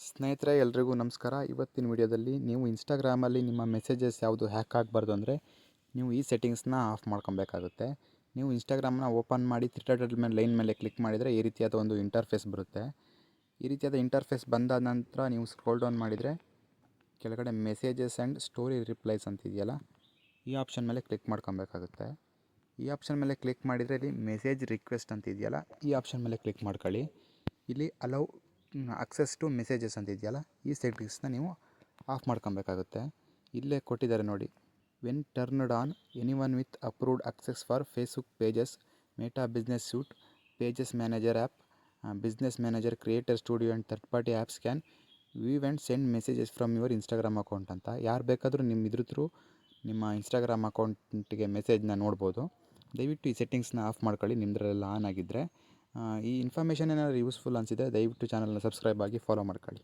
ಸ್ನೇಹಿತರೆ ಎಲ್ರಿಗೂ ನಮಸ್ಕಾರ. ಇವತ್ತಿನ ವಿಡಿಯೋದಲ್ಲಿ ನೀವು ಇನ್ಸ್ಟಾಗ್ರಾಮಲ್ಲಿ ನಿಮ್ಮ ಮೆಸೇಜಸ್ ಯಾವುದು ಹ್ಯಾಕ್ ಆಗಬಾರ್ದು ಅಂದರೆ ನೀವು ಈ ಸೆಟ್ಟಿಂಗ್ಸ್ನ ಆಫ್ ಮಾಡ್ಕೊಬೇಕಾಗುತ್ತೆ. ನೀವು ಇನ್ಸ್ಟಾಗ್ರಾಮ್ನ ಓಪನ್ ಮಾಡಿ ಲೈನ್ ಮೇಲೆ ಕ್ಲಿಕ್ ಮಾಡಿದರೆ ಈ ರೀತಿಯಾದ ಒಂದು ಇಂಟರ್ಫೇಸ್ ಬರುತ್ತೆ. ಈ ರೀತಿಯಾದ ಇಂಟರ್ಫೇಸ್ ಬಂದಾದ ನಂತರ ನೀವು ಸ್ಕ್ರೋಲ್ ಡೌನ್ ಮಾಡಿದರೆ ಕೆಳಗಡೆ ಮೆಸೇಜಸ್ ಆ್ಯಂಡ್ ಸ್ಟೋರಿ ರಿಪ್ಲೈಸ್ ಅಂತಿದೆಯಲ್ಲ, ಈ ಆಪ್ಷನ್ ಮೇಲೆ ಕ್ಲಿಕ್ ಮಾಡ್ಕೊಬೇಕಾಗುತ್ತೆ. ಈ ಆಪ್ಷನ್ ಮೇಲೆ ಕ್ಲಿಕ್ ಮಾಡಿದರೆ ಇಲ್ಲಿ ಮೆಸೇಜ್ ರಿಕ್ವೆಸ್ಟ್ ಅಂತಿದೆಯಲ್ಲ, ಈ ಆಪ್ಷನ್ ಮೇಲೆ ಕ್ಲಿಕ್ ಮಾಡ್ಕೊಳ್ಳಿ. ಇಲ್ಲಿ ಅಲೌ ಅಕ್ಸೆಸ್ ಟು ಮೆಸೇಜಸ್ ಅಂತ ಇದೆಯಲ್ಲ, ಈ ಸೆಟ್ಟಿಂಗ್ಸ್ನ ನೀವು ಆಫ್ ಮಾಡ್ಕೊಬೇಕಾಗುತ್ತೆ. ಇಲ್ಲೇ ಕೊಟ್ಟಿದ್ದಾರೆ ನೋಡಿ, when turned on anyone with approved access for Facebook pages, Meta business suite, pages manager app, business manager, creator studio and third party apps can view and send messages from your Instagram account ಅಂತ. ಯಾರು ಬೇಕಾದರೂ ಇದ್ರ through ನಿಮ್ಮ Instagram ಅಕೌಂಟಿಗೆ ಮೆಸೇಜ್ನ ನೋಡ್ಬೋದು. ದಯವಿಟ್ಟು ಈ ಸೆಟ್ಟಿಂಗ್ಸ್ನ of ಮಾಡ್ಕೊಳ್ಳಿ ನಿಮ್ಮದ್ರಲ್ಲೆಲ್ಲ ಆನ್ ಆಗಿದ್ದರೆ. ಈ ಇನ್ಫಾರ್ಮೇಷನ್ ಏನಾದರೂ ಯೂಸ್ಫುಲ್ ಅನಿಸಿದರೆ ದಯವಿಟ್ಟು ಚಾನಲ್ನ ಸಬ್ಸ್ಕ್ರೈಬ್ ಆಗಿ ಫಾಲೋ ಮಾಡ್ಕೊಳ್ಳಿ.